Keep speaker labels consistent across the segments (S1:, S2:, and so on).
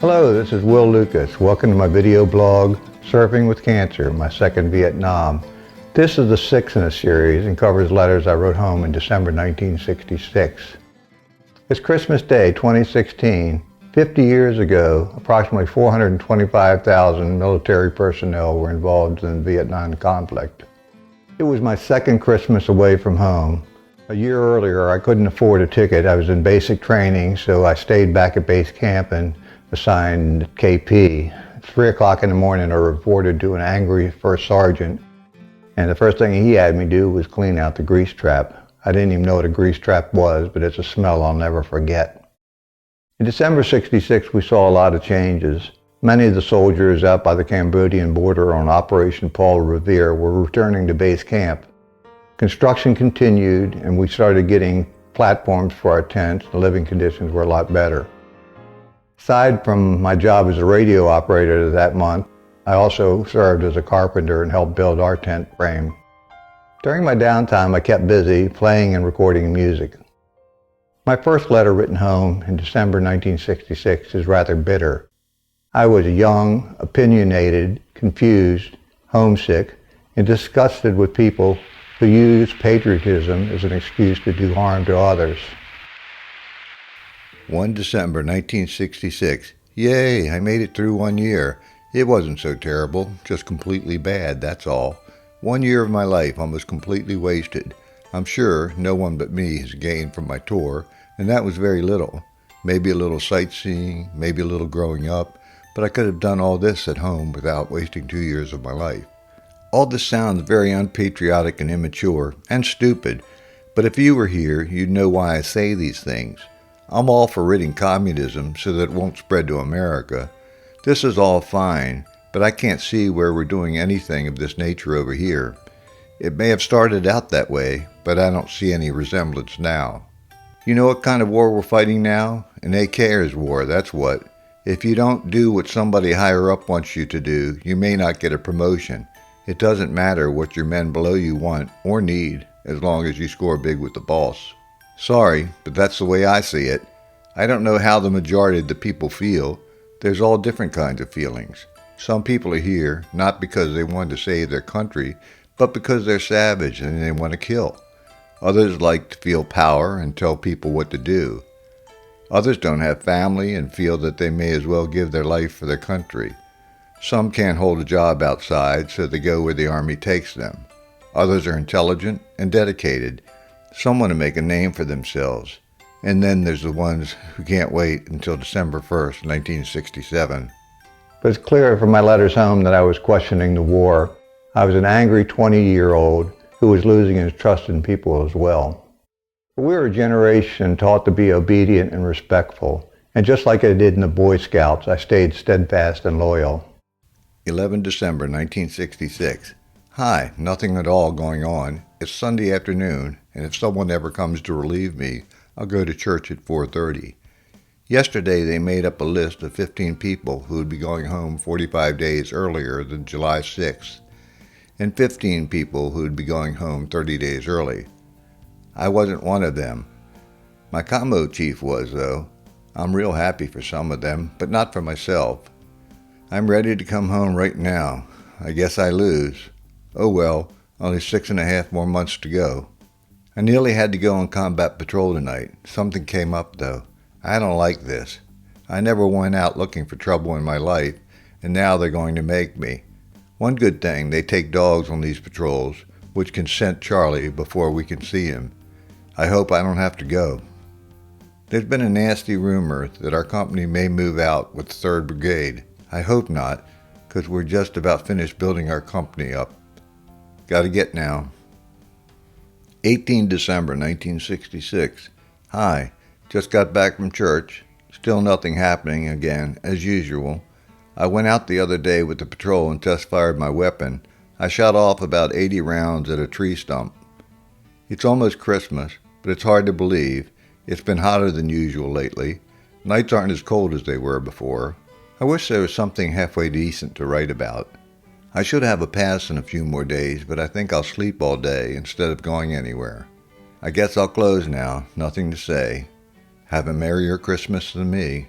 S1: Hello, this is Will Lucas. Welcome to my video blog, Surfing with Cancer, my second Vietnam. This is the sixth in a series and covers letters I wrote home in December 1966. It's Christmas Day 2016. 50 years ago, approximately 425,000 military personnel were involved in the Vietnam conflict. It was my second Christmas away from home. A year earlier, I couldn't afford a ticket. I was in basic training, so I stayed back at base camp and assigned KP. At 3 o'clock in the morning, I reported to an angry first sergeant, and the first thing he had me do was clean out the grease trap. I didn't even know what a grease trap was, but it's a smell I'll never forget. In December '66, we saw a lot of changes. Many of the soldiers out by the Cambodian border on Operation Paul Revere were returning to base camp. Construction continued, and we started getting platforms for our tents. The living conditions were a lot better. Aside from my job as a radio operator that month, I also served as a carpenter and helped build our tent frame. During my downtime, I kept busy playing and recording music. My first letter written home in December 1966 is rather bitter. I was young, opinionated, confused, homesick, and disgusted with people who use patriotism as an excuse to do harm to others.
S2: 1 December 1966. Yay, I made it through 1 year. It wasn't so terrible, just completely bad, that's all. 1 year of my life almost completely wasted. I'm sure no one but me has gained from my tour, and that was very little. Maybe a little sightseeing, maybe a little growing up, but I could have done all this at home without wasting 2 years of my life. All this sounds very unpatriotic and immature, and stupid, but if you were here, you'd know why I say these things. I'm all for ridding communism so that it won't spread to America. This is all fine, but I can't see where we're doing anything of this nature over here. It may have started out that way, but I don't see any resemblance now. You know what kind of war we're fighting now? An AKers war, that's what. If you don't do what somebody higher up wants you to do, you may not get a promotion. It doesn't matter what your men below you want or need, as long as you score big with the boss. Sorry, but that's the way I see it. I don't know how the majority of the people feel. There's all different kinds of feelings. Some people are here, not because they want to save their country, but because they're savage and they want to kill. Others like to feel power and tell people what to do. Others don't have family and feel that they may as well give their life for their country. Some can't hold a job outside, so they go where the army takes them. Others are intelligent and dedicated. Some want to make a name for themselves. And then there's the ones who can't wait until December 1st, 1967.
S1: But it's clear from my letters home that I was questioning the war. I was an angry 20-year-old who was losing his trust in people as well. We were a generation taught to be obedient and respectful, and just like I did in the Boy Scouts, I stayed steadfast and loyal.
S2: 11 December 1966. Hi, nothing at all going on. It's Sunday afternoon, and if someone ever comes to relieve me, I'll go to church at 4:30. Yesterday they made up a list of 15 people who would be going home 45 days earlier than July 6th, and 15 people who would be going home 30 days early. I wasn't one of them. My commo chief was, though. I'm real happy for some of them, but not for myself. I'm ready to come home right now. I guess I lose. Oh well, only 6.5 more months to go. I nearly had to go on combat patrol tonight. Something came up, though. I don't like this. I never went out looking for trouble in my life, and now they're going to make me. One good thing, they take dogs on these patrols, which can scent Charlie before we can see him. I hope I don't have to go. There's been a nasty rumor that our company may move out with the 3rd Brigade. I hope not, because we're just about finished building our company up. Gotta get now. 18 December 1966. Hi, just got back from church. Still nothing happening again, as usual. I went out the other day with the patrol and test-fired my weapon. I shot off about 80 rounds at a tree stump. It's almost Christmas, but it's hard to believe. It's been hotter than usual lately. Nights aren't as cold as they were before. I wish there was something halfway decent to write about. I should have a pass in a few more days, but I think I'll sleep all day instead of going anywhere. I guess I'll close now. Nothing to say. Have a merrier Christmas than me.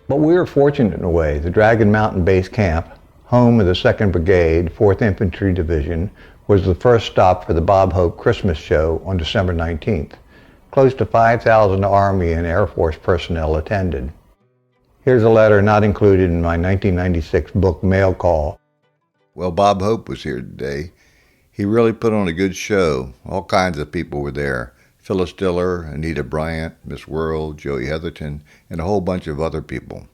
S1: But we were fortunate in a way. The Dragon Mountain Base Camp, home of the 2nd Brigade, 4th Infantry Division, was the first stop for the Bob Hope Christmas show on December 19th. Close to 5,000 Army and Air Force personnel attended. Here's a letter not included in my 1996 book Mail Call.
S2: Well, Bob Hope was here today. He really put on a good show. All kinds of people were there. Phyllis Diller, Anita Bryant, Miss World, Joey Heatherton, and a whole bunch of other people.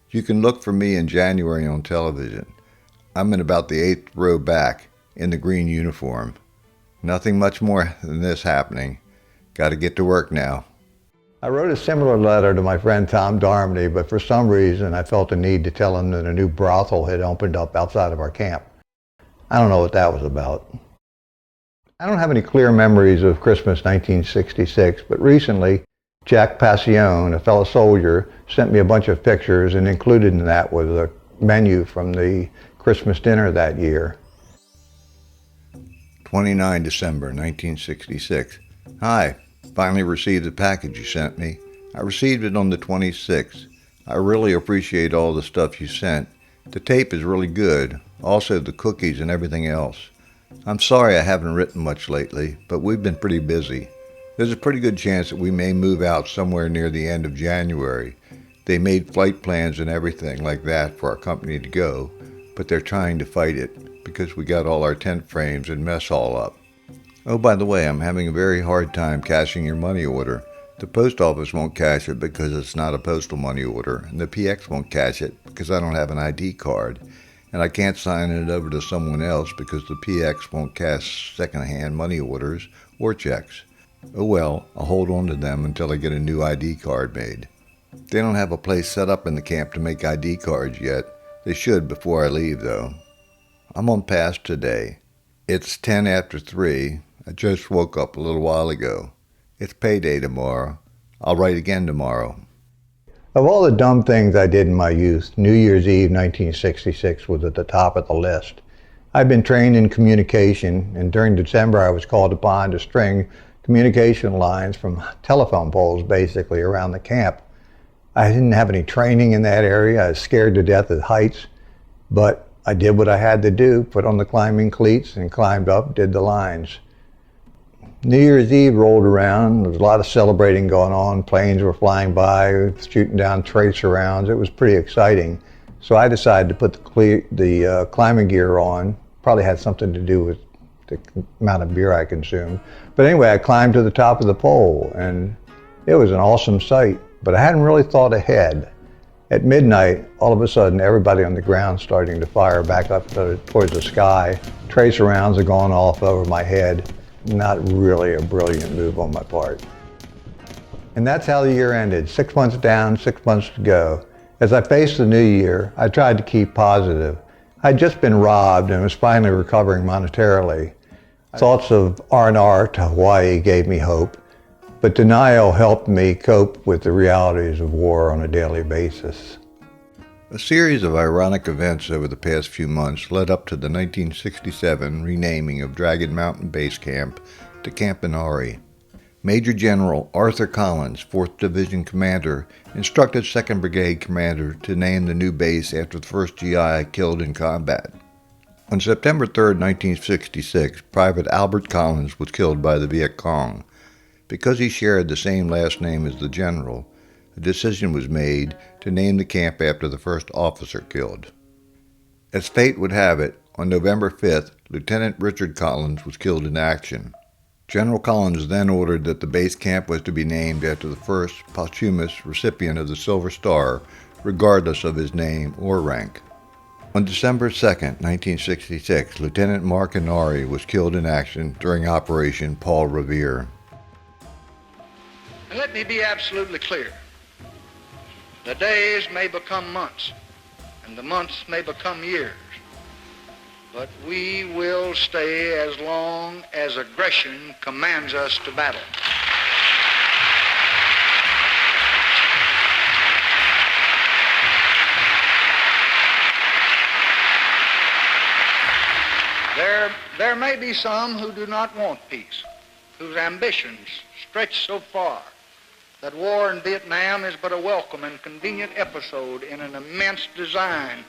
S2: You can look for me in January on television. I'm in about the 8th row back, in the green uniform. Nothing much more than this happening. Got to get to work now.
S1: I wrote a similar letter to my friend Tom Darmody, but for some reason I felt the need to tell him that a new brothel had opened up outside of our camp. I don't know what that was about. I don't have any clear memories of Christmas 1966, but recently Jack Passione, a fellow soldier, sent me a bunch of pictures, and included in that was a menu from the Christmas dinner that year.
S2: 29 December 1966. Hi, finally received the package you sent me. I received it on the 26th. I really appreciate all the stuff you sent. The tape is really good, also the cookies and everything else. I'm sorry I haven't written much lately, but we've been pretty busy. There's a pretty good chance that we may move out somewhere near the end of January. They made flight plans and everything like that for our company to go, but they're trying to fight it because we got all our tent frames and mess hall up. Oh, by the way, I'm having a very hard time cashing your money order. The post office won't cash it because it's not a postal money order, and the PX won't cash it because I don't have an ID card. And I can't sign it over to someone else because the PX won't cash second-hand money orders or checks. Oh well, I'll hold on to them until I get a new ID card made. They don't have a place set up in the camp to make ID cards yet. They should before I leave, though. I'm on pass today. It's 10 after 3. I just woke up a little while ago. It's payday tomorrow. I'll write again tomorrow.
S1: Of all the dumb things I did in my youth, New Year's Eve 1966 was at the top of the list. I'd been trained in communication, and during December I was called upon to string communication lines from telephone poles basically around the camp. I didn't have any training in that area. I was scared to death at heights, but I did what I had to do, put on the climbing cleats and climbed up, did the lines. New Year's Eve rolled around. There was a lot of celebrating going on. Planes were flying by, shooting down tracer rounds. It was pretty exciting. So I decided to put the climbing gear on. Probably had something to do with the amount of beer I consumed. But anyway, I climbed to the top of the pole, and it was an awesome sight. But I hadn't really thought ahead. At midnight, all of a sudden, everybody on the ground starting to fire back up towards the sky. Tracer rounds are going off over my head. Not really a brilliant move on my part. And that's how the year ended. 6 months down, 6 months to go. As I faced the new year, I tried to keep positive. I'd just been robbed and was finally recovering monetarily. Thoughts of R&R to Hawaii gave me hope, but denial helped me cope with the realities of war on a daily basis.
S2: A series of ironic events over the past few months led up to the 1967 renaming of Dragon Mountain Base Camp to Camp Inari. Major General Arthur Collins, 4th Division Commander, instructed 2nd Brigade Commander to name the new base after the first GI killed in combat. On September 3, 1966, Private Albert Collins was killed by the Viet Cong. Because he shared the same last name as the general, a decision was made to name the camp after the first officer killed. As fate would have it, on November 5th, Lieutenant Richard Collins was killed in action. General Collins then ordered that the base camp was to be named after the first posthumous recipient of the Silver Star, regardless of his name or rank. On December 2, 1966, Lieutenant Mark Inari was killed in action during Operation Paul Revere.
S3: And let me be absolutely clear. The days may become months, and the months may become years, but we will stay as long as aggression commands us to battle. There may be some who do not want peace, whose ambitions stretch so far that war in Vietnam is but a welcome and convenient episode in an immense design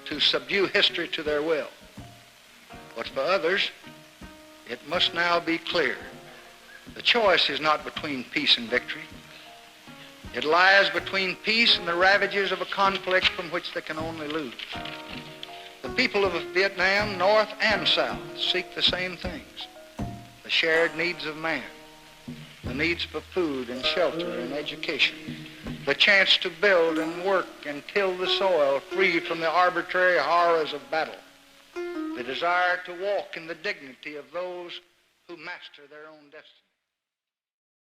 S3: to subdue history to their will. But for others, it must now be clear. The choice is not between peace and victory. It lies between peace and the ravages of a conflict from which they can only lose. The people of Vietnam, North and South, seek the same things: the shared needs of man, the needs for food and shelter and education, the chance to build and work and till the soil free from the arbitrary horrors of battle, the desire to walk in the dignity of those who master their own destiny.